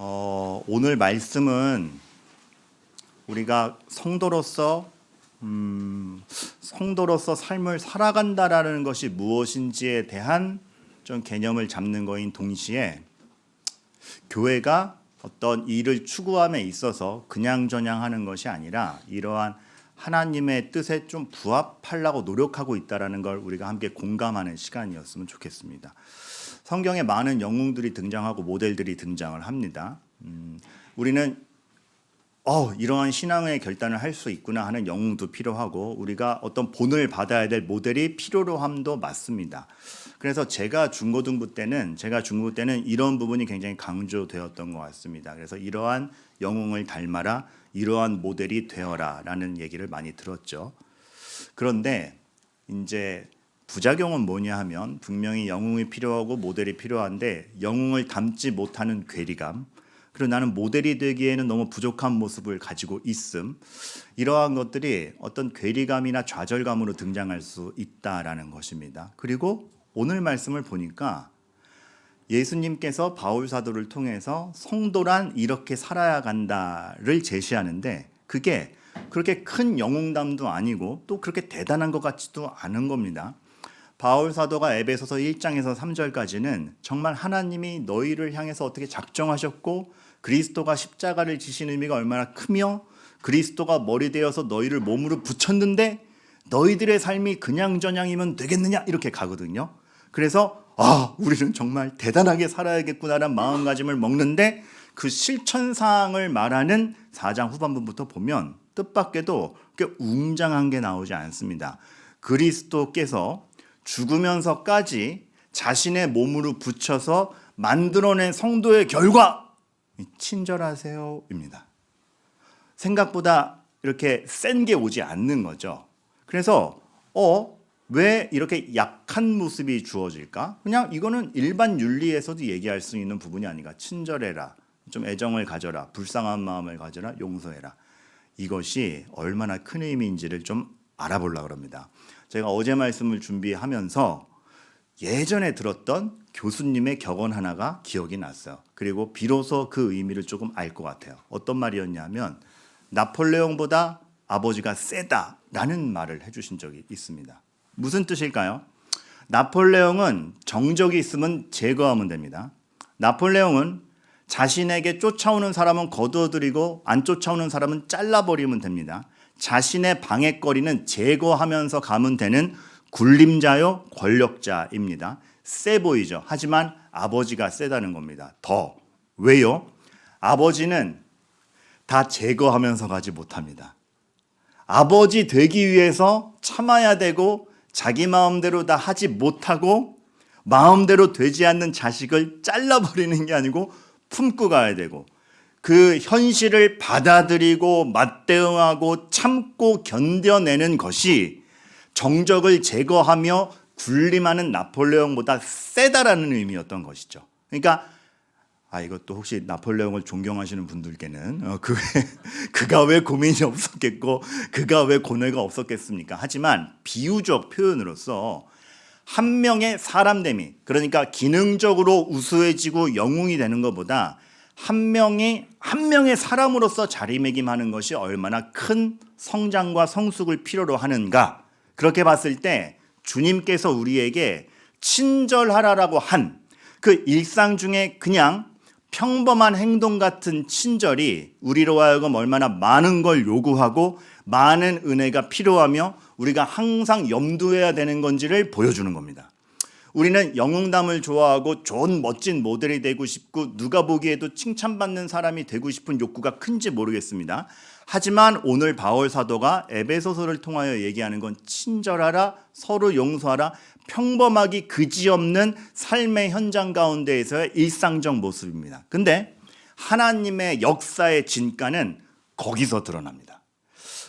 오늘 말씀은 우리가 성도로서 삶을 살아간다라는 것이 무엇인지에 대한 좀 개념을 잡는 거인 동시에 교회가 어떤 일을 추구함에 있어서 그냥저냥 하는 것이 아니라 이러한 하나님의 뜻에 좀 부합하려고 노력하고 있다라는 걸 우리가 함께 공감하는 시간이었으면 좋겠습니다. 성경에 많은 영웅들이 등장하고 모델들이 등장을 합니다. 우리는 이러한 신앙의 결단을 할 수 있구나 하는 영웅도 필요하고 우리가 어떤 본을 받아야 될 모델이 필요로 함도 맞습니다. 그래서 제가 중고등부 때는 이런 부분이 굉장히 강조되었던 것 같습니다. 그래서 이러한 영웅을 닮아라, 이러한 모델이 되어라 라는 얘기를 많이 들었죠. 그런데 이제 부작용은 뭐냐 하면 분명히 영웅이 필요하고 모델이 필요한데 영웅을 닮지 못하는 괴리감, 그리고 나는 모델이 되기에는 너무 부족한 모습을 가지고 있음, 이러한 것들이 어떤 괴리감이나 좌절감으로 등장할 수 있다라는 것입니다. 그리고 오늘 말씀을 보니까 예수님께서 바울 사도를 통해서 성도란 이렇게 살아야 간다를 제시하는데 그게 그렇게 큰 영웅담도 아니고 또 그렇게 대단한 것 같지도 않은 겁니다. 바울 사도가 에베소서 1장에서 3절까지는 정말 하나님이 너희를 향해서 어떻게 작정하셨고 그리스도가 십자가를 지신 의미가 얼마나 크며 그리스도가 머리 되어서 너희를 몸으로 붙였는데 너희들의 삶이 그냥저냥이면 되겠느냐 이렇게 가거든요. 그래서 우리는 정말 대단하게 살아야겠구나라는 마음가짐을 먹는데 그 실천사항을 말하는 4장 후반부부터 보면 뜻밖에도 그렇게 웅장한 게 나오지 않습니다. 그리스도께서 죽으면서까지 자신의 몸으로 붙여서 만들어낸 성도의 결과 친절하세요입니다. 생각보다 이렇게 센 게 오지 않는 거죠. 그래서 왜 이렇게 약한 모습이 주어질까? 그냥 이거는 일반 윤리에서도 얘기할 수 있는 부분이 아닌가. 친절해라, 좀 애정을 가져라, 불쌍한 마음을 가져라, 용서해라. 이것이 얼마나 큰 의미인지를 좀 알아보려고 합니다. 제가 어제 말씀을 준비하면서 예전에 들었던 교수님의 격언 하나가 기억이 났어요. 그리고 비로소 그 의미를 조금 알 것 같아요. 어떤 말이었냐면 나폴레옹보다 아버지가 세다라는 말을 해주신 적이 있습니다. 무슨 뜻일까요? 나폴레옹은 정적이 있으면 제거하면 됩니다. 나폴레옹은 자신에게 쫓아오는 사람은 거두어들이고 안 쫓아오는 사람은 잘라버리면 됩니다. 자신의 방해거리는 제거하면서 가면 되는 굴림자요 권력자입니다. 세 보이죠. 하지만 아버지가 세다는 겁니다. 왜요? 아버지는 다 제거하면서 가지 못합니다. 아버지 되기 위해서 참아야 되고 자기 마음대로 다 하지 못하고 마음대로 되지 않는 자식을 잘라버리는 게 아니고 품고 가야 되고 그 현실을 받아들이고 맞대응하고 참고 견뎌내는 것이 정적을 제거하며 군림하는 나폴레옹보다 세다라는 의미였던 것이죠. 그러니까 이것도 혹시 나폴레옹을 존경하시는 분들께는 그가 왜 고민이 없었겠고 그가 왜 고뇌가 없었겠습니까? 하지만 비유적 표현으로서 한 명의 사람됨이, 그러니까 기능적으로 우수해지고 영웅이 되는 것보다 한 명의 사람으로서 자리매김하는 것이 얼마나 큰 성장과 성숙을 필요로 하는가. 그렇게 봤을 때 주님께서 우리에게 친절하라라고 한 그 일상 중에 그냥 평범한 행동 같은 친절이 우리로 하여금 얼마나 많은 걸 요구하고 많은 은혜가 필요하며 우리가 항상 염두해야 되는 건지를 보여주는 겁니다. 우리는 영웅담을 좋아하고 좋은 멋진 모델이 되고 싶고 누가 보기에도 칭찬받는 사람이 되고 싶은 욕구가 큰지 모르겠습니다. 하지만 오늘 바울 사도가 에베소서를 통하여 얘기하는 건 친절하라, 서로 용서하라, 평범하기 그지없는 삶의 현장 가운데에서의 일상적 모습입니다. 근데 하나님의 역사의 진가는 거기서 드러납니다.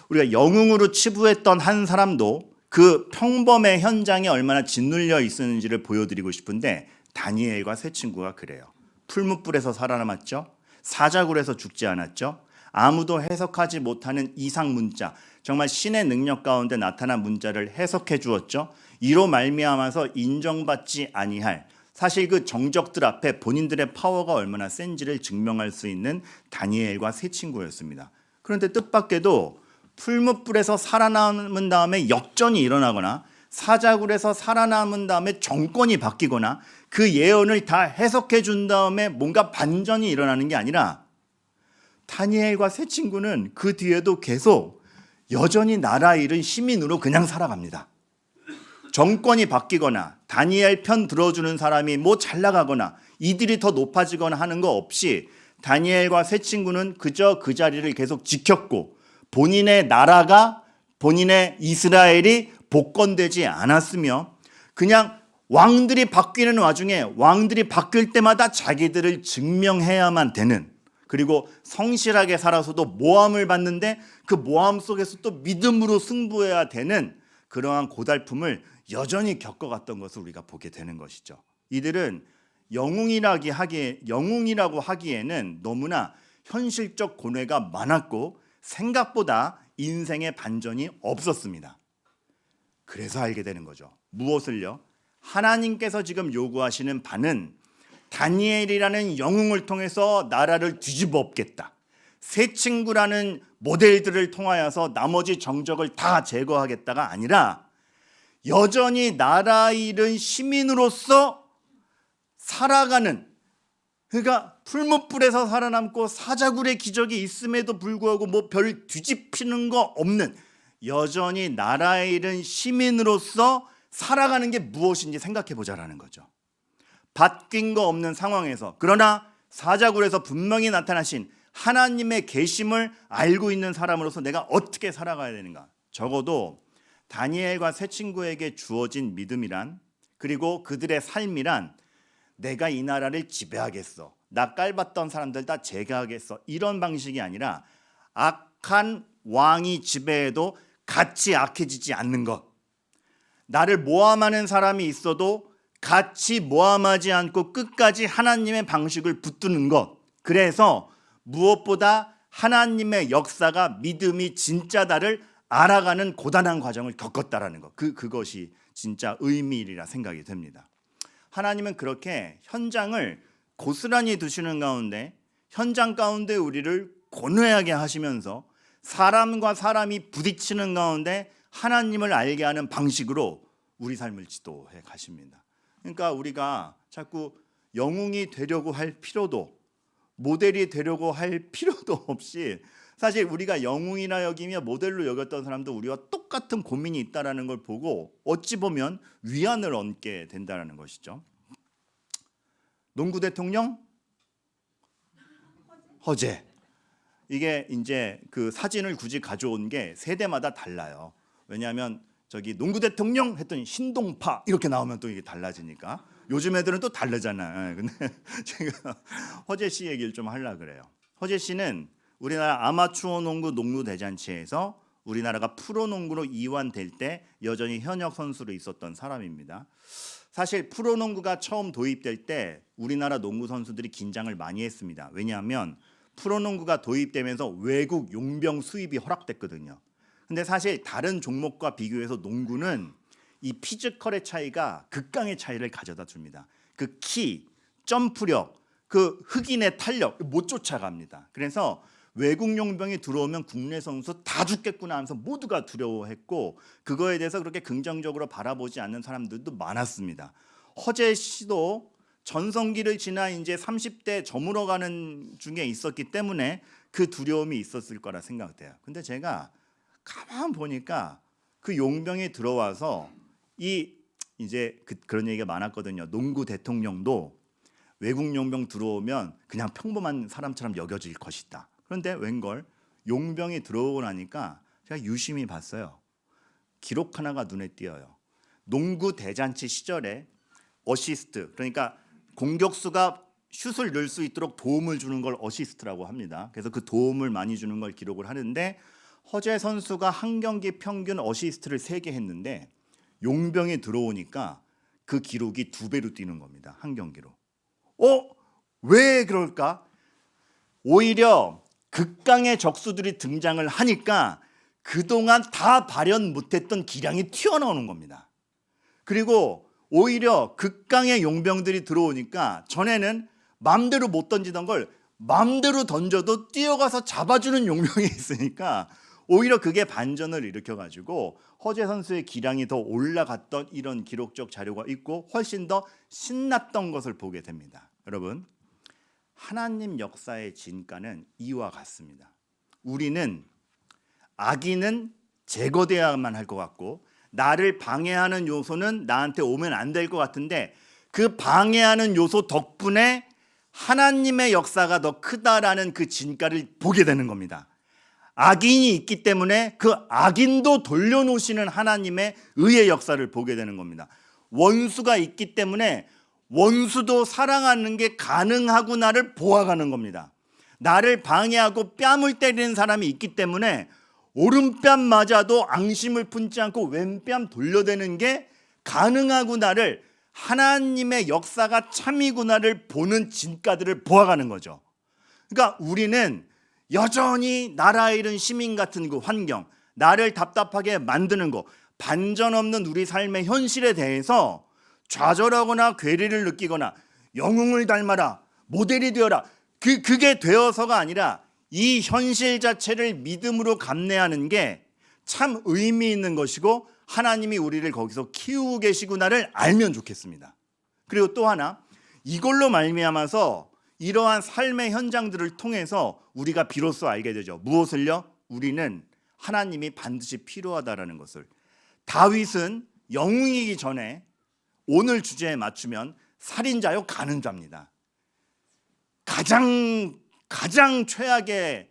우리가 영웅으로 치부했던 한 사람도 그 평범의 현장에 얼마나 짓눌려 있었는지를 보여드리고 싶은데 다니엘과 세 친구가 그래요. 풀무불에서 살아남았죠. 사자굴에서 죽지 않았죠. 아무도 해석하지 못하는 이상 문자, 정말 신의 능력 가운데 나타난 문자를 해석해 주었죠. 이로 말미암아서 인정받지 아니할 사실 그 정적들 앞에 본인들의 파워가 얼마나 센지를 증명할 수 있는 다니엘과 세 친구였습니다. 그런데 뜻밖에도 풀무불에서 살아남은 다음에 역전이 일어나거나 사자굴에서 살아남은 다음에 정권이 바뀌거나 그 예언을 다 해석해 준 다음에 뭔가 반전이 일어나는 게 아니라 다니엘과 세 친구는 그 뒤에도 계속 여전히 나라 잃은 시민으로 그냥 살아갑니다. 정권이 바뀌거나 다니엘 편 들어주는 사람이 뭐 잘 나가거나 이들이 더 높아지거나 하는 거 없이 다니엘과 세 친구는 그저 그 자리를 계속 지켰고 본인의 나라가 본인의 이스라엘이 복권되지 않았으며 그냥 왕들이 바뀌는 와중에 왕들이 바뀔 때마다 자기들을 증명해야만 되는, 그리고 성실하게 살아서도 모함을 받는데 그 모함 속에서 또 믿음으로 승부해야 되는 그러한 고달픔을 여전히 겪어갔던 것을 우리가 보게 되는 것이죠. 이들은 영웅이라고 하기에는 너무나 현실적 고뇌가 많았고 생각보다 인생의 반전이 없었습니다. 그래서 알게 되는 거죠. 무엇을요? 하나님께서 지금 요구하시는 바는 다니엘이라는 영웅을 통해서 나라를 뒤집어 엎겠다. 세 친구라는 모델들을 통하여서 나머지 정적을 다 제거하겠다가 아니라 여전히 나라 잃은 시민으로서 살아가는, 그러니까 풀무불에서 살아남고 사자굴의 기적이 있음에도 불구하고 뭐 별 뒤집히는 거 없는 여전히 나라 잃은 시민으로서 살아가는 게 무엇인지 생각해 보자라는 거죠. 바뀐 거 없는 상황에서, 그러나 사자굴에서 분명히 나타나신 하나님의 계심을 알고 있는 사람으로서 내가 어떻게 살아가야 되는가. 적어도 다니엘과 세 친구에게 주어진 믿음이란, 그리고 그들의 삶이란 내가 이 나라를 지배하겠어, 나 깔봤던 사람들 다 제거하겠어, 이런 방식이 아니라 악한 왕이 지배해도 같이 악해지지 않는 것, 나를 모함하는 사람이 있어도 같이 모함하지 않고 끝까지 하나님의 방식을 붙드는 것. 그래서 무엇보다 하나님의 역사가 믿음이 진짜다를 알아가는 고단한 과정을 겪었다라는 것. 그것이 진짜 의미이라 생각이 됩니다. 하나님은 그렇게 현장을 고스란히 두시는 가운데, 현장 가운데 우리를 고뇌하게 하시면서 사람과 사람이 부딪히는 가운데 하나님을 알게 하는 방식으로 우리 삶을 지도해 가십니다. 그러니까 우리가 자꾸 영웅이 되려고 할 필요도, 모델이 되려고 할 필요도 없이, 사실 우리가 영웅이나 여기며 모델로 여겼던 사람도 우리와 똑같은 고민이 있다는 걸 보고 어찌 보면 위안을 얻게 된다는 것이죠. 농구 대통령 허재. 이게 이제 그 사진을 굳이 가져온 게 세대마다 달라요. 왜냐하면 저기 농구 대통령 했더니 신동파 이렇게 나오면 또 이게 달라지니까. 요즘 애들은 또 다르잖아요. 근데 제가 허재 씨 얘기를 좀 하려고 그래요. 허재 씨는 우리나라 아마추어 농구 대잔치에서 우리나라가 프로농구로 이완될 때 여전히 현역 선수로 있었던 사람입니다. 사실 프로농구가 처음 도입될 때 우리나라 농구 선수들이 긴장을 많이 했습니다. 왜냐하면 프로농구가 도입되면서 외국 용병 수입이 허락됐거든요. 근데 사실 다른 종목과 비교해서 농구는 이 피지컬의 차이가 극강의 차이를 가져다 줍니다. 그 키, 점프력, 그 흑인의 탄력 못 쫓아갑니다. 그래서 외국 용병이 들어오면 국내 선수 다 죽겠구나 하면서 모두가 두려워했고, 그거에 대해서 그렇게 긍정적으로 바라보지 않는 사람들도 많았습니다. 허재 씨도 전성기를 지나 이제 30대 저물어가는 중에 있었기 때문에 그 두려움이 있었을 거라 생각돼요. 근데 제가 가만 보니까 그 용병이 들어와서 이제 그런 얘기가 많았거든요. 농구 대통령도 외국 용병 들어오면 그냥 평범한 사람처럼 여겨질 것이다. 그런데 웬걸 용병이 들어오고 나니까 제가 유심히 봤어요. 기록 하나가 눈에 띄어요. 농구 대잔치 시절에 어시스트, 그러니까 공격수가 슛을 넣을 수 있도록 도움을 주는 걸 어시스트라고 합니다. 그래서 그 도움을 많이 주는 걸 기록을 하는데, 허재 선수가 한 경기 평균 어시스트를 3개 했는데 용병이 들어오니까 그 기록이 2배로 뛰는 겁니다. 한 경기로. 왜 그럴까? 오히려 극강의 적수들이 등장을 하니까 그동안 다 발현 못했던 기량이 튀어나오는 겁니다. 그리고 오히려 극강의 용병들이 들어오니까 전에는 맘대로 못 던지던 걸 맘대로 던져도 뛰어가서 잡아주는 용병이 있으니까 오히려 그게 반전을 일으켜가지고 허재 선수의 기량이 더 올라갔던 이런 기록적 자료가 있고 훨씬 더 신났던 것을 보게 됩니다. 여러분, 하나님 역사의 진가는 이와 같습니다. 우리는 악인은 제거되어야만 할 것 같고 나를 방해하는 요소는 나한테 오면 안 될 것 같은데 그 방해하는 요소 덕분에 하나님의 역사가 더 크다라는 그 진가를 보게 되는 겁니다. 악인이 있기 때문에 그 악인도 돌려놓으시는 하나님의 의의 역사를 보게 되는 겁니다. 원수가 있기 때문에 원수도 사랑하는 게 가능하구나를 보아가는 겁니다. 나를 방해하고 뺨을 때리는 사람이 있기 때문에 오른뺨 맞아도 앙심을 품지 않고 왼뺨 돌려대는 게 가능하구나를 하나님의 역사가 참이구나를 보는 진가들을 보아가는 거죠. 그러니까 우리는 여전히 나라 잃은 시민 같은 그 환경, 나를 답답하게 만드는 거, 반전 없는 우리 삶의 현실에 대해서 좌절하거나 괴리를 느끼거나 영웅을 닮아라, 모델이 되어라, 그게 되어서가 아니라 이 현실 자체를 믿음으로 감내하는 게 참 의미 있는 것이고 하나님이 우리를 거기서 키우고 계시구나를 알면 좋겠습니다. 그리고 또 하나, 이걸로 말미암아서 이러한 삶의 현장들을 통해서 우리가 비로소 알게 되죠. 무엇을요? 우리는 하나님이 반드시 필요하다라는 것을. 다윗은 영웅이기 전에 오늘 주제에 맞추면 살인자요 간음자입니다. 가장 최악의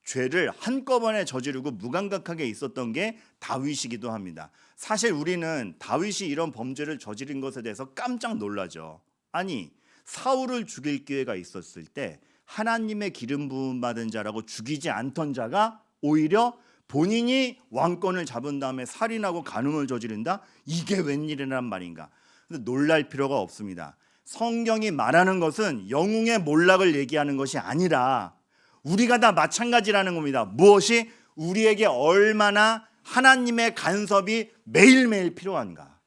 죄를 한꺼번에 저지르고 무감각하게 있었던 게 다윗이기도 합니다. 사실 우리는 다윗이 이런 범죄를 저지른 것에 대해서 깜짝 놀라죠. 아니, 사울을 죽일 기회가 있었을 때 하나님의 기름 부음 받은 자라고 죽이지 않던 자가 오히려 본인이 왕권을 잡은 다음에 살인하고 간음을 저지른다? 이게 웬일이란 말인가? 근데 놀랄 필요가 없습니다. 성경이 말하는 것은 영웅의 몰락을 얘기하는 것이 아니라 우리가 다 마찬가지라는 겁니다. 무엇이 우리에게 얼마나 하나님의 간섭이 매일매일 필요한가.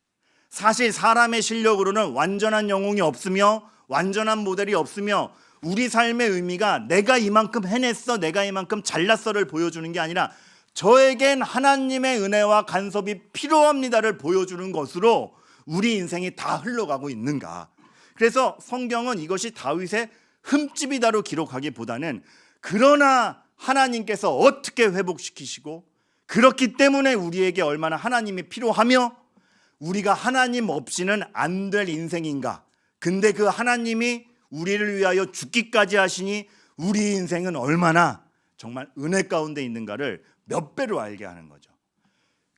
사실 사람의 실력으로는 완전한 영웅이 없으며 완전한 모델이 없으며 우리 삶의 의미가 내가 이만큼 해냈어, 내가 이만큼 잘났어를 보여주는 게 아니라 저에겐 하나님의 은혜와 간섭이 필요합니다를 보여주는 것으로 우리 인생이 다 흘러가고 있는가. 그래서 성경은 이것이 다윗의 흠집이다로 기록하기보다는 그러나 하나님께서 어떻게 회복시키시고 그렇기 때문에 우리에게 얼마나 하나님이 필요하며 우리가 하나님 없이는 안 될 인생인가. 근데 그 하나님이 우리를 위하여 죽기까지 하시니 우리 인생은 얼마나 정말 은혜 가운데 있는가를 몇 배로 알게 하는 거죠.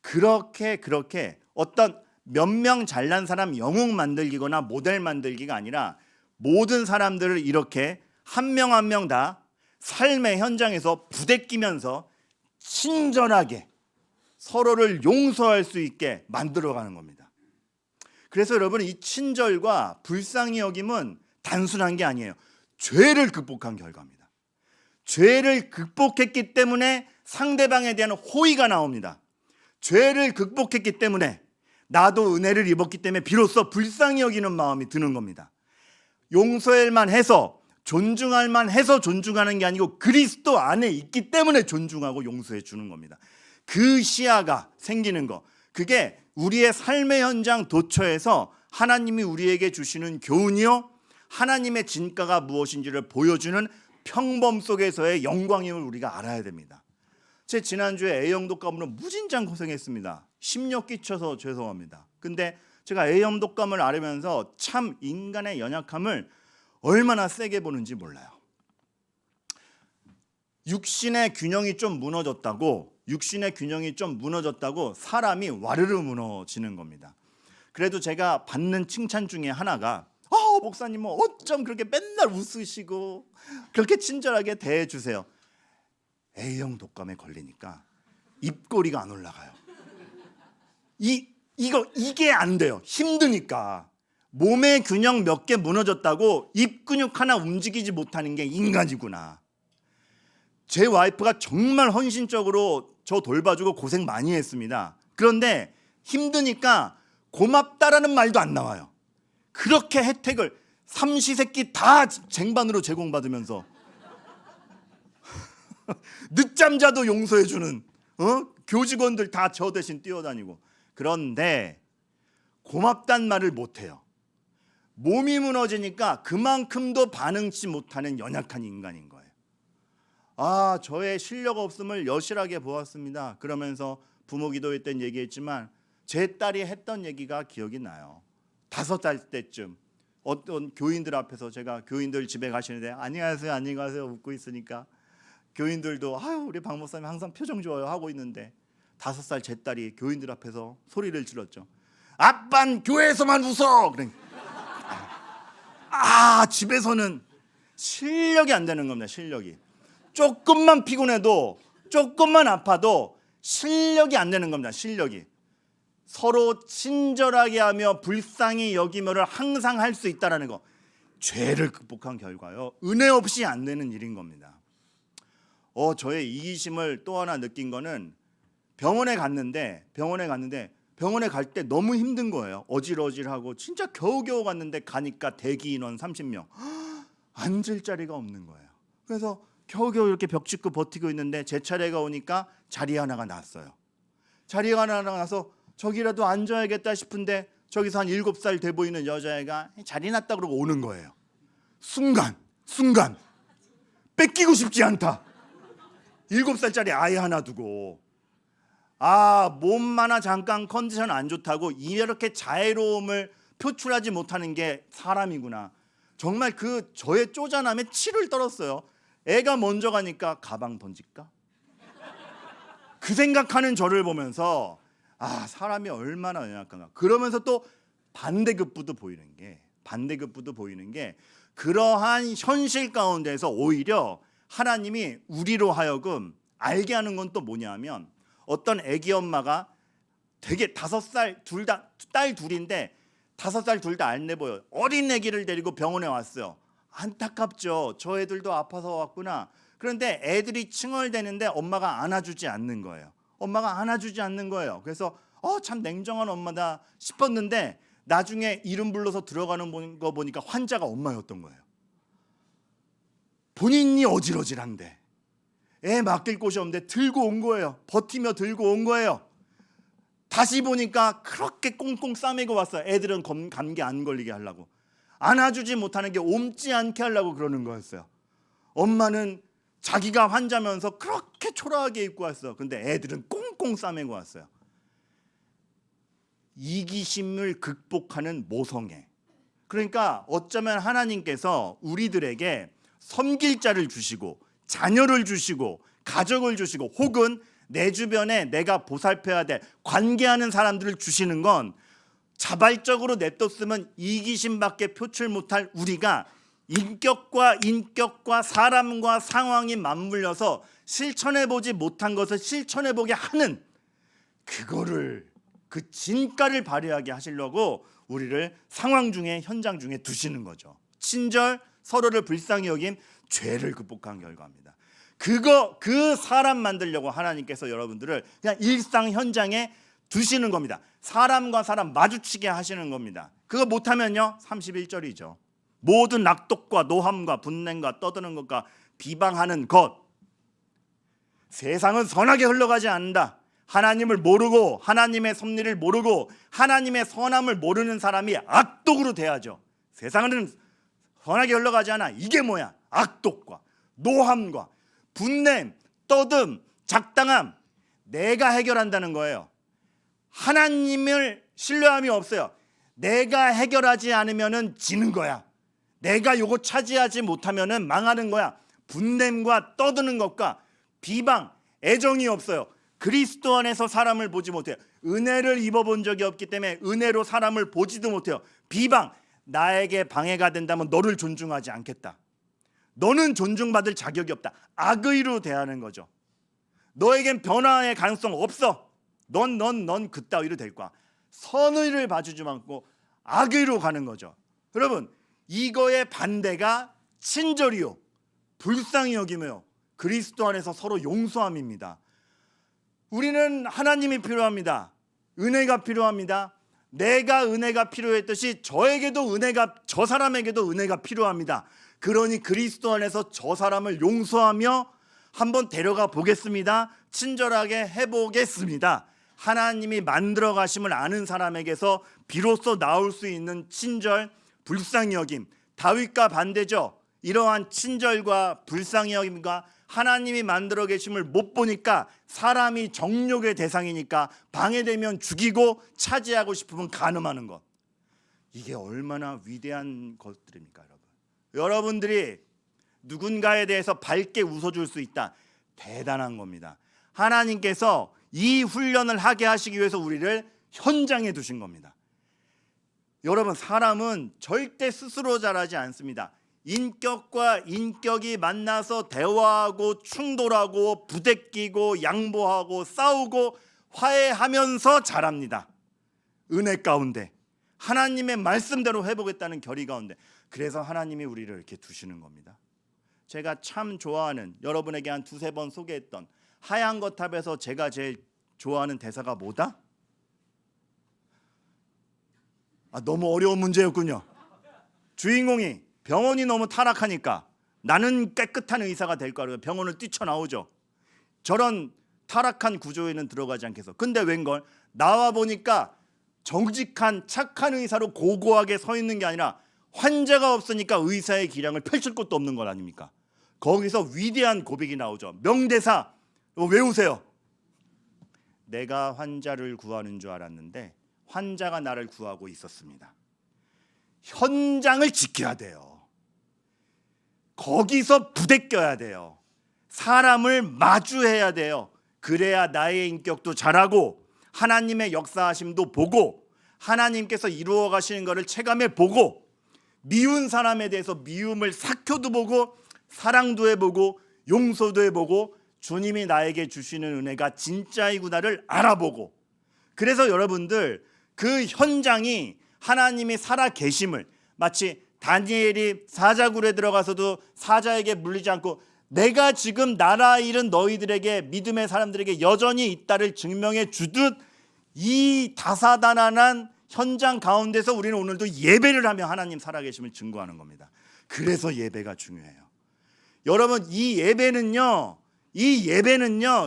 그렇게 어떤 몇 명 잘난 사람 영웅 만들기거나 모델 만들기가 아니라 모든 사람들을 이렇게 한 명 한 명 다 삶의 현장에서 부대끼면서 친절하게 서로를 용서할 수 있게 만들어가는 겁니다. 그래서 여러분, 이 친절과 불쌍히 여김은 단순한 게 아니에요. 죄를 극복한 결과입니다. 죄를 극복했기 때문에 상대방에 대한 호의가 나옵니다. 죄를 극복했기 때문에 나도 은혜를 입었기 때문에 비로소 불쌍히 여기는 마음이 드는 겁니다. 용서할 만해서 존중할 만해서 존중하는 게 아니고 그리스도 안에 있기 때문에 존중하고 용서해 주는 겁니다. 그 시야가 생기는 거, 그게 우리의 삶의 현장 도처에서 하나님이 우리에게 주시는 교훈이요, 하나님의 진가가 무엇인지를 보여주는 평범 속에서의 영광임을 우리가 알아야 됩니다. 제 지난주에 A형 독감으로 무진장 고생했습니다. 심력 끼쳐서 죄송합니다. 근데 제가 A형 독감을 앓으면서 참 인간의 연약함을 얼마나 세게 보는지 몰라요. 육신의 균형이 좀 무너졌다고 사람이 와르르 무너지는 겁니다. 그래도 제가 받는 칭찬 중에 하나가 목사님 어쩜 그렇게 맨날 웃으시고 그렇게 친절하게 대해주세요. A형 독감에 걸리니까 입꼬리가 안 올라가요. 이게 안 돼요. 힘드니까. 몸의 균형 몇 개 무너졌다고 입 근육 하나 움직이지 못하는 게 인간이구나. 제 와이프가 정말 헌신적으로 저 돌봐주고 고생 많이 했습니다. 그런데 힘드니까 고맙다라는 말도 안 나와요. 그렇게 혜택을 삼시세끼 다 쟁반으로 제공받으면서 늦잠 자도 용서해주는 교직원들 다 저 대신 뛰어다니고. 그런데 고맙단 말을 못해요. 몸이 무너지니까 그만큼도 반응치 못하는 연약한 인간인 거예요. 아, 저의 실력 없음을 여실하게 보았습니다. 그러면서 부모 기도회 때 얘기했지만 제 딸이 했던 얘기가 기억이 나요. 5살 때쯤 어떤 교인들 앞에서 제가 교인들 집에 가시는데 안녕하세요 안녕히 가세요 웃고 있으니까 교인들도 아유 우리 박 목사님 항상 표정 좋아요 하고 있는데 5살 제 딸이 교인들 앞에서 소리를 질렀죠. 아빤 교회에서만 웃어. 그래. 집에서는 실력이 안 되는 겁니다. 실력이. 조금만 피곤해도 조금만 아파도 실력이 안 되는 겁니다. 실력이. 서로 친절하게 하며 불쌍히 여기며를 항상 할 수 있다라는 거. 죄를 극복한 결과요. 은혜 없이 안 되는 일인 겁니다. 저의 이기심을 또 하나 느낀 거는 병원에 갔는데 병원에 갈 때 너무 힘든 거예요. 어질어질하고 진짜 겨우겨우 갔는데 가니까 대기 인원 30명. 앉을 자리가 없는 거예요. 그래서 겨우겨우 이렇게 벽 짚고 버티고 있는데 제 차례가 오니까 자리 하나가 났어요. 자리가 하나 나서 저기라도 앉아야겠다 싶은데 저기서 한 7살 돼 보이는 여자애가 자리 났다 그러고 오는 거예요. 순간 뺏기고 싶지 않다. 7살짜리 아이 하나 두고 몸 하나 잠깐 컨디션 안 좋다고 이렇게 자애로움을 표출하지 못하는 게 사람이구나. 정말 그 저의 쪼잔함에 치를 떨었어요. 애가 먼저 가니까 가방 던질까? 그 생각하는 저를 보면서 사람이 얼마나 연약한가. 그러면서 또 반대급부도 보이는 게 그러한 현실 가운데서 오히려 하나님이 우리로 하여금 알게 하는 건 또 뭐냐면 어떤 애기 엄마가 되게 5살 딸 둘인데 5살 둘 다 안 내 보여요. 어린 애기를 데리고 병원에 왔어요. 안타깝죠. 저 애들도 아파서 왔구나. 그런데 애들이 칭얼대는데 엄마가 안아주지 않는 거예요. 그래서 참 냉정한 엄마다 싶었는데 나중에 이름 불러서 들어가는 거 보니까 환자가 엄마였던 거예요. 본인이 어질어질한데 애 맡길 곳이 없는데 들고 온 거예요. 버티며 들고 온 거예요. 다시 보니까 그렇게 꽁꽁 싸매고 왔어요. 애들은 감기 안 걸리게 하려고. 안아주지 못하는 게 옮지 않게 하려고 그러는 거였어요. 엄마는 자기가 환자면서 그렇게 초라하게 입고 왔어요. 근데 애들은 꽁꽁 싸매고 왔어요. 이기심을 극복하는 모성애. 그러니까 어쩌면 하나님께서 우리들에게 섬길 자를 주시고 자녀를 주시고 가족을 주시고 혹은 내 주변에 내가 보살펴야 될 관계하는 사람들을 주시는 건 자발적으로 냅뒀으면 이기심밖에 표출 못할 우리가 인격과 사람과 상황이 맞물려서 실천해보지 못한 것을 실천해보게 하는 그 진가를 발휘하게 하시려고 우리를 상황 중에 현장 중에 두시는 거죠. 친절, 서로를 불쌍히 여김, 죄를 극복한 결과입니다. 그 사람 만들려고 하나님께서 여러분들을 그냥 일상 현장에 두시는 겁니다. 사람과 사람 마주치게 하시는 겁니다. 그거 못하면요 31절이죠. 모든 악독과 노함과 분냄과 떠드는 것과 비방하는 것. 세상은 선하게 흘러가지 않는다. 하나님을 모르고 하나님의 섭리를 모르고 하나님의 선함을 모르는 사람이 악독으로 대하죠. 세상은 선하게 흘러가지 않아. 이게 뭐야? 악독과 노함과 분냄, 떠듦, 작당함. 내가 해결한다는 거예요. 하나님을 신뢰함이 없어요. 내가 해결하지 않으면 지는 거야. 내가 요거 차지하지 못하면 망하는 거야. 분냄과 떠드는 것과 비방, 애정이 없어요. 그리스도 안에서 사람을 보지 못해요. 은혜를 입어본 적이 없기 때문에 은혜로 사람을 보지도 못해요. 비방, 나에게 방해가 된다면 너를 존중하지 않겠다. 너는 존중받을 자격이 없다. 악의로 대하는 거죠. 너에겐 변화의 가능성 없어. 넌 그따위로 될 거야. 선의를 봐주지 않고 악의로 가는 거죠. 여러분, 이거의 반대가 친절이요, 불쌍히 여기며 그리스도 안에서 서로 용서함입니다. 우리는 하나님이 필요합니다. 은혜가 필요합니다. 내가 은혜가 필요했듯이 저 사람에게도 은혜가 필요합니다. 그러니 그리스도 안에서 저 사람을 용서하며 한번 데려가 보겠습니다. 친절하게 해보겠습니다. 하나님이 만들어 가심을 아는 사람에게서 비로소 나올 수 있는 친절, 불쌍히 여김. 다윗과 반대죠. 이러한 친절과 불쌍히 여김과 하나님이 만들어 계심을 못 보니까 사람이 정욕의 대상이니까 방해되면 죽이고 차지하고 싶으면 간음하는 것. 이게 얼마나 위대한 것들입니까, 여러분? 여러분들이 누군가에 대해서 밝게 웃어줄 수 있다. 대단한 겁니다. 하나님께서 이 훈련을 하게 하시기 위해서 우리를 현장에 두신 겁니다. 여러분, 사람은 절대 스스로 자라지 않습니다. 인격과 인격이 만나서 대화하고 충돌하고 부대끼고 양보하고 싸우고 화해하면서 자랍니다. 은혜 가운데 하나님의 말씀대로 해보겠다는 결의 가운데. 그래서 하나님이 우리를 이렇게 두시는 겁니다. 제가 참 좋아하는, 여러분에게 한 두세 번 소개했던 하얀 거탑에서 제가 제일 좋아하는 대사가 뭐다? 너무 어려운 문제였군요. 주인공이 병원이 너무 타락하니까 나는 깨끗한 의사가 될 거라고 병원을 뛰쳐나오죠. 저런 타락한 구조에는 들어가지 않겠어. 근데 웬걸 나와 보니까 정직한 착한 의사로 고고하게 서 있는 게 아니라 환자가 없으니까 의사의 기량을 펼칠 것도 없는 것 아닙니까? 거기서 위대한 고백이 나오죠. 명대사 외우세요. 내가 환자를 구하는 줄 알았는데 환자가 나를 구하고 있었습니다. 현장을 지켜야 돼요. 거기서 부대껴야 돼요. 사람을 마주해야 돼요. 그래야 나의 인격도 자라고 하나님의 역사하심도 보고 하나님께서 이루어 가시는 것을 체감해 보고 미운 사람에 대해서 미움을 삭혀도 보고 사랑도 해보고 용서도 해보고 주님이 나에게 주시는 은혜가 진짜이구나를 알아보고. 그래서 여러분들 그 현장이 하나님이 살아 계심을, 마치 다니엘이 사자굴에 들어가서도 사자에게 물리지 않고 내가 지금 나라 잃은 너희들에게, 믿음의 사람들에게 여전히 있다를 증명해 주듯 이 다사다난한 현장 가운데서 우리는 오늘도 예배를 하며 하나님 살아계심을 증거하는 겁니다. 그래서 예배가 중요해요. 여러분, 이 예배는요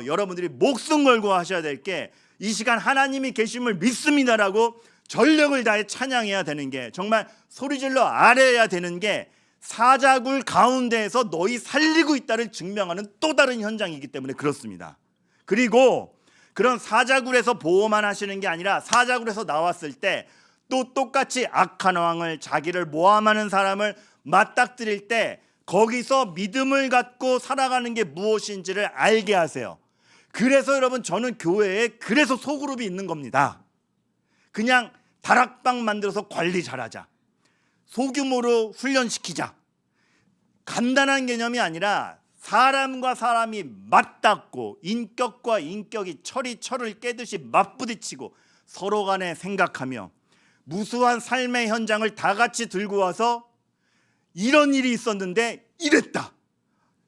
여러분들이 목숨 걸고 하셔야 될 게, 이 시간 하나님이 계심을 믿습니다라고 전력을 다해 찬양해야 되는 게, 정말 소리질러 아뢰야 되는 게 사자굴 가운데에서 너희 살리고 있다를 증명하는 또 다른 현장이기 때문에 그렇습니다. 그리고 그런 사자굴에서 보호만 하시는 게 아니라 사자굴에서 나왔을 때 또 똑같이 악한 왕을, 자기를 모함하는 사람을 맞닥뜨릴 때 거기서 믿음을 갖고 살아가는 게 무엇인지를 알게 하세요. 그래서 여러분, 저는 교회에 그래서 소그룹이 있는 겁니다. 그냥 다락방 만들어서 관리 잘하자, 소규모로 훈련시키자, 간단한 개념이 아니라 사람과 사람이 맞닿고 인격과 인격이 철이 철을 깨듯이 맞부딪히고 서로 간에 생각하며 무수한 삶의 현장을 다 같이 들고 와서 이런 일이 있었는데 이랬다,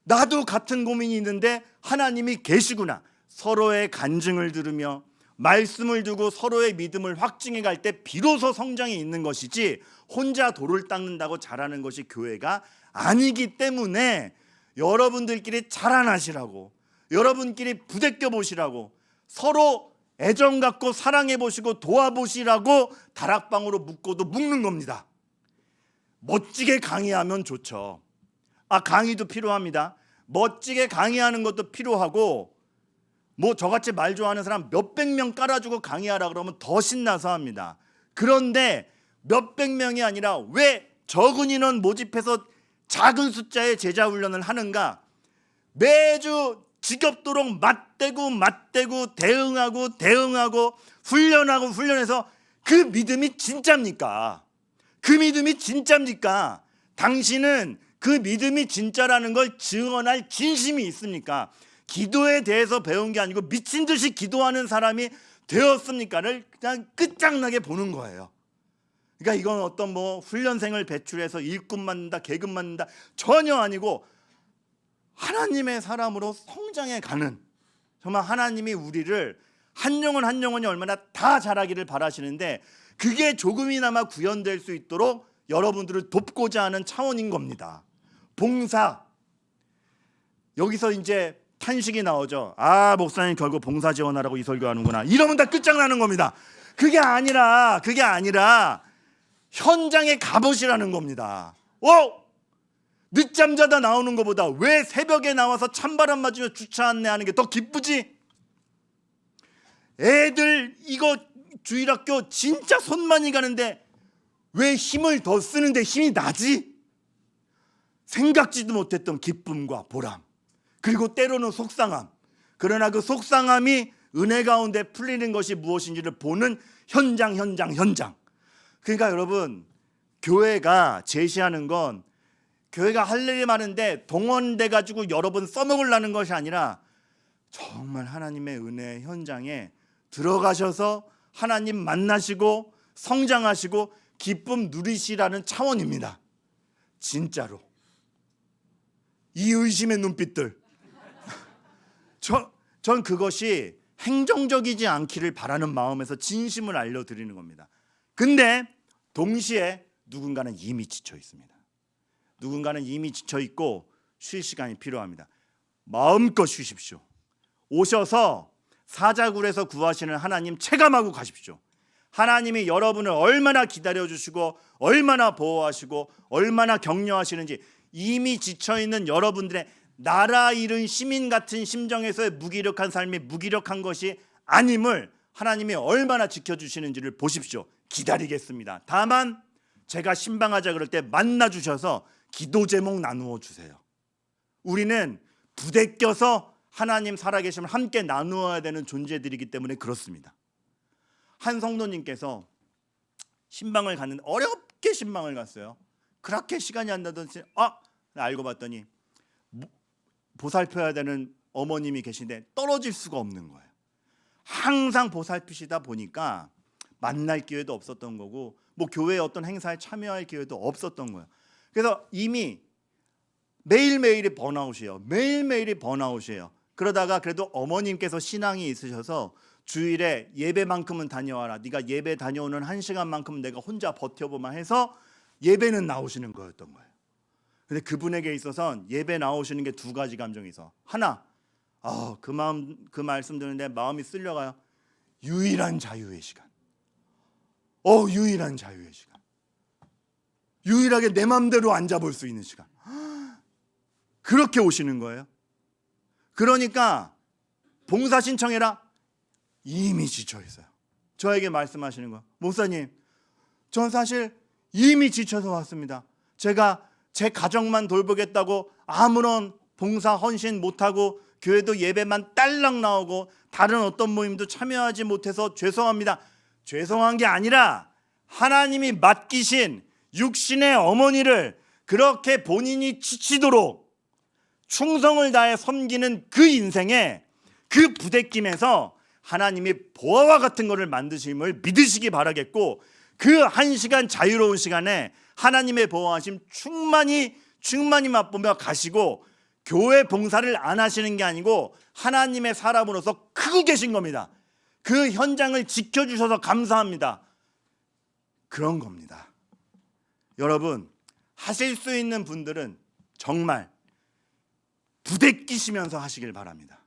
나도 같은 고민이 있는데 하나님이 계시구나, 서로의 간증을 들으며 말씀을 두고 서로의 믿음을 확증해 갈 때 비로소 성장이 있는 것이지, 혼자 돌을 닦는다고 자라는 것이 교회가 아니기 때문에 여러분들끼리 자라나시라고, 여러분끼리 부대껴 보시라고, 서로 애정 갖고 사랑해 보시고 도와보시라고 다락방으로 묶어도 묶는 겁니다. 멋지게 강의하면 좋죠. 강의도 필요합니다. 멋지게 강의하는 것도 필요하고, 뭐 저같이 말 좋아하는 사람 몇백 명 깔아주고 강의하라 그러면 더 신나서 합니다. 그런데 몇백 명이 아니라 왜 적은 인원 모집해서 작은 숫자의 제자 훈련을 하는가? 매주 지겹도록 맞대고 대응하고 훈련해서 그 믿음이 진짜입니까? 그 믿음이 진짜입니까? 당신은 그 믿음이 진짜라는 걸 증언할 진심이 있습니까? 기도에 대해서 배운 게 아니고 미친 듯이 기도하는 사람이 되었습니까를 그냥 끝장나게 보는 거예요. 그러니까 이건 어떤 뭐 훈련생을 배출해서 일꾼 만든다, 계급 만든다, 전혀 아니고 하나님의 사람으로 성장해 가는, 정말 하나님이 우리를 한 영혼 한 영혼이 얼마나 다 자라기를 바라시는데, 그게 조금이나마 구현될 수 있도록 여러분들을 돕고자 하는 차원인 겁니다. 봉사. 여기서 이제 탄식이 나오죠. 아, 목사님 결국 봉사 지원하라고 이 설교하는구나. 이러면 다 끝장나는 겁니다. 그게 아니라 현장에 가보시라는 겁니다. 늦잠 자다 나오는 것보다 왜 새벽에 나와서 찬바람 맞으며 주차 안내하는 게 더 기쁘지? 애들 이거 주일학교 진짜 손 많이 가는데 왜 힘을 더 쓰는데 힘이 나지? 생각지도 못했던 기쁨과 보람, 그리고 때로는 속상함. 그러나 그 속상함이 은혜 가운데 풀리는 것이 무엇인지를 보는 현장. 그러니까 여러분, 교회가 제시하는 건 교회가 할 일이 많은데 동원돼 가지고 여러분 써먹으려는 것이 아니라 정말 하나님의 은혜 현장에 들어가셔서 하나님 만나시고 성장하시고 기쁨 누리시라는 차원입니다. 진짜로. 이 의심의 눈빛들. 전 그것이 행정적이지 않기를 바라는 마음에서 진심을 알려드리는 겁니다. 근데 동시에 누군가는 이미 지쳐 있습니다. 누군가는 이미 지쳐 있고 쉴 시간이 필요합니다. 마음껏 쉬십시오. 오셔서 사자굴에서 구하시는 하나님 체감하고 가십시오. 하나님이 여러분을 얼마나 기다려주시고 얼마나 보호하시고 얼마나 격려하시는지, 이미 지쳐있는 여러분들의 나라 잃은 시민 같은 심정에서의 무기력한 삶이 무기력한 것이 아님을 하나님이 얼마나 지켜주시는지를 보십시오. 기다리겠습니다. 다만 제가 신방하자 그럴 때 만나주셔서 기도 제목 나누어 주세요. 우리는 부대껴서 하나님 살아계심을 함께 나누어야 되는 존재들이기 때문에 그렇습니다. 한 성도님께서 신방을 갔는데 어렵게 신방을 갔어요. 그렇게 시간이 안 나던지 알고 봤더니 보살펴야 되는 어머님이 계신데 떨어질 수가 없는 거예요. 항상 보살피시다 보니까 만날 기회도 없었던 거고 교회 어떤 행사에 참여할 기회도 없었던 거예요. 그래서 이미 매일매일이 번아웃이에요. 그러다가 그래도 어머님께서 신앙이 있으셔서 주일에 예배만큼은 다녀와라. 네가 예배 다녀오는 1시간만큼은 내가 혼자 버텨보마 해서 예배는 나오시는 거였던 거예요. 근데 그분에게 있어서는 예배 나오시는 게 두 가지 감정이 있어. 하나, 그 말씀 듣는데 마음이 쓸려가요. 유일한 자유의 시간. 유일한 자유의 시간. 유일하게 내 마음대로 앉아볼 수 있는 시간. 그렇게 오시는 거예요. 그러니까 봉사 신청해라. 이미 지쳐 있어요. 저에게 말씀하시는 거. 목사님, 전 사실 이미 지쳐서 왔습니다. 제가 제 가정만 돌보겠다고 아무런 봉사 헌신 못하고 교회도 예배만 딸랑 나오고 다른 어떤 모임도 참여하지 못해서 죄송합니다. 죄송한 게 아니라 하나님이 맡기신 육신의 어머니를 그렇게 본인이 지치도록 충성을 다해 섬기는 그 인생에 그 부대낌에서 하나님이 보화와 같은 것을 만드심을 믿으시기 바라겠고, 그 1시간 자유로운 시간에 하나님의 보호하심 충만히 맛보며 가시고, 교회 봉사를 안 하시는 게 아니고 하나님의 사람으로서 크고 계신 겁니다. 그 현장을 지켜주셔서 감사합니다. 그런 겁니다. 여러분, 하실 수 있는 분들은 정말 부대끼시면서 하시길 바랍니다.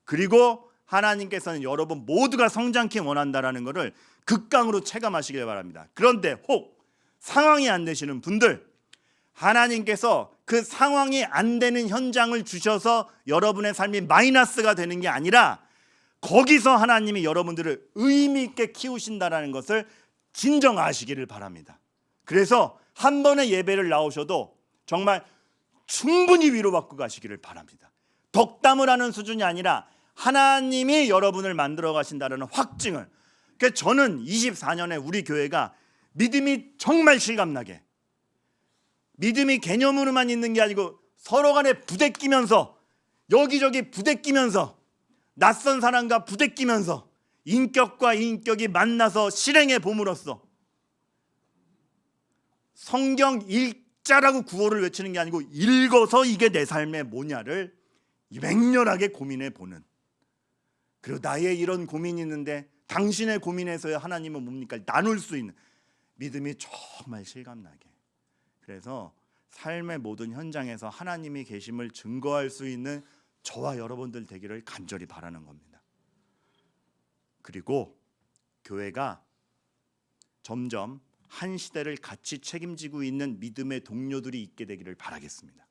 그리고 하나님께서는 여러분 모두가 성장케 원한다라는 것을 극강으로 체감하시길 바랍니다. 그런데 혹 상황이 안 되시는 분들, 하나님께서 그 상황이 안 되는 현장을 주셔서 여러분의 삶이 마이너스가 되는 게 아니라 거기서 하나님이 여러분들을 의미 있게 키우신다라는 것을 진정하시기를 바랍니다. 그래서 한 번의 예배를 나오셔도 정말 충분히 위로받고 가시기를 바랍니다. 덕담을 하는 수준이 아니라 하나님이 여러분을 만들어 가신다는 확증을. 그래서 저는 24년에 우리 교회가 믿음이 정말 실감나게, 믿음이 개념으로만 있는 게 아니고 서로 간에 부대끼면서, 여기저기 부대끼면서, 낯선 사람과 부대끼면서 인격과 인격이 만나서 실행의 봄으로써 성경 읽자라고 구호를 외치는 게 아니고 읽어서 이게 내 삶의 뭐냐를 맹렬하게 고민해 보는, 그리고 나의 이런 고민이 있는데 당신의 고민에서의 하나님은 뭡니까? 나눌 수 있는 믿음이 정말 실감나게. 그래서 삶의 모든 현장에서 하나님이 계심을 증거할 수 있는 저와 여러분들 되기를 간절히 바라는 겁니다. 그리고 교회가 점점 한 시대를 같이 책임지고 있는 믿음의 동료들이 있게 되기를 바라겠습니다.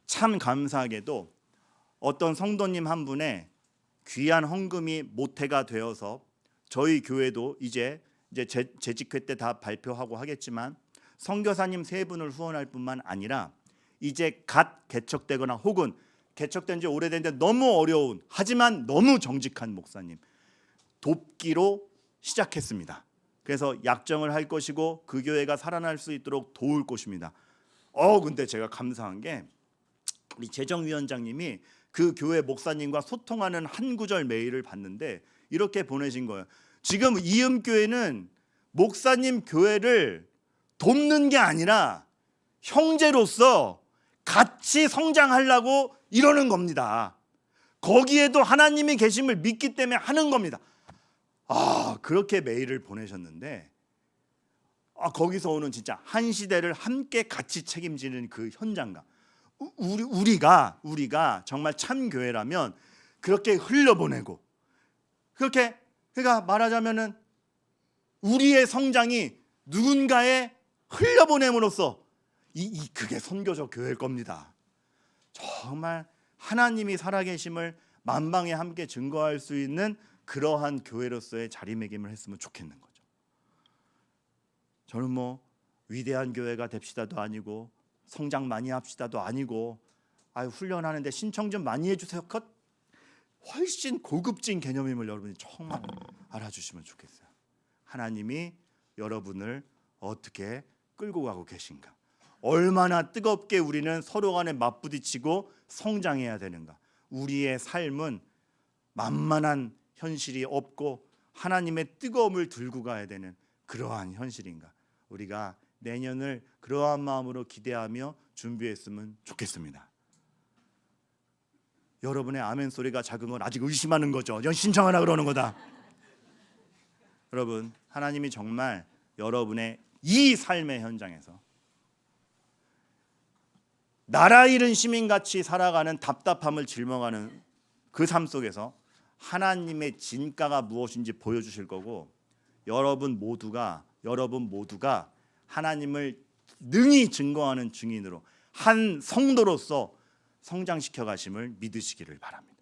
참 감사하게도 어떤 성도님 한 분의 귀한 헌금이 모태가 되어서 저희 교회도 이제 재직회 때 다 발표하고 하겠지만 선교사님 3분을 후원할 뿐만 아니라 이제 갓 개척되거나 혹은 개척된 지 오래됐는데 너무 어려운 하지만 너무 정직한 목사님 돕기로 시작했습니다. 그래서 약정을 할 것이고 그 교회가 살아날 수 있도록 도울 것입니다. 근데 제가 감사한 게 우리 재정위원장님이 그 교회 목사님과 소통하는 한 구절 메일을 봤는데 이렇게 보내신 거예요. 지금 이음교회는 목사님 교회를 돕는 게 아니라 형제로서 같이 성장하려고 이러는 겁니다. 거기에도 하나님이 계심을 믿기 때문에 하는 겁니다. 그렇게 메일을 보내셨는데 거기서 오는 진짜 한 시대를 함께 같이 책임지는 그 현장감. 우리가 정말 참 교회라면 그렇게 흘려보내고 그렇게 그러니까 말하자면은 우리의 성장이 누군가의 흘려보냄으로써 그게 선교적 교회일 겁니다. 정말 하나님이 살아계심을 만방에 함께 증거할 수 있는 그러한 교회로서의 자리매김을 했으면 좋겠는 거죠. 저는 위대한 교회가 됩시다도 아니고 성장 많이 합시다도 아니고 훈련하는데 신청 좀 많이 해주세요. 훨씬 고급진 개념임을 여러분이 정말 알아주시면 좋겠어요. 하나님이 여러분을 어떻게 끌고 가고 계신가, 얼마나 뜨겁게 우리는 서로 간에 맞부딪히고 성장해야 되는가, 우리의 삶은 만만한 현실이 없고 하나님의 뜨거움을 들고 가야 되는 그러한 현실인가, 우리가 내년을 그러한 마음으로 기대하며 준비했으면 좋겠습니다. 여러분의 아멘 소리가 작은 건 아직 의심하는 거죠. 신청하라 그러는 거다. 여러분, 하나님이 정말 여러분의 이 삶의 현장에서 나라 잃은 시민같이 살아가는 답답함을 짊어가는 그 삶 속에서 하나님의 진가가 무엇인지 보여주실 거고, 여러분 모두가 하나님을 능히 증거하는 증인으로 한 성도로서 성장시켜 가심을 믿으시기를 바랍니다.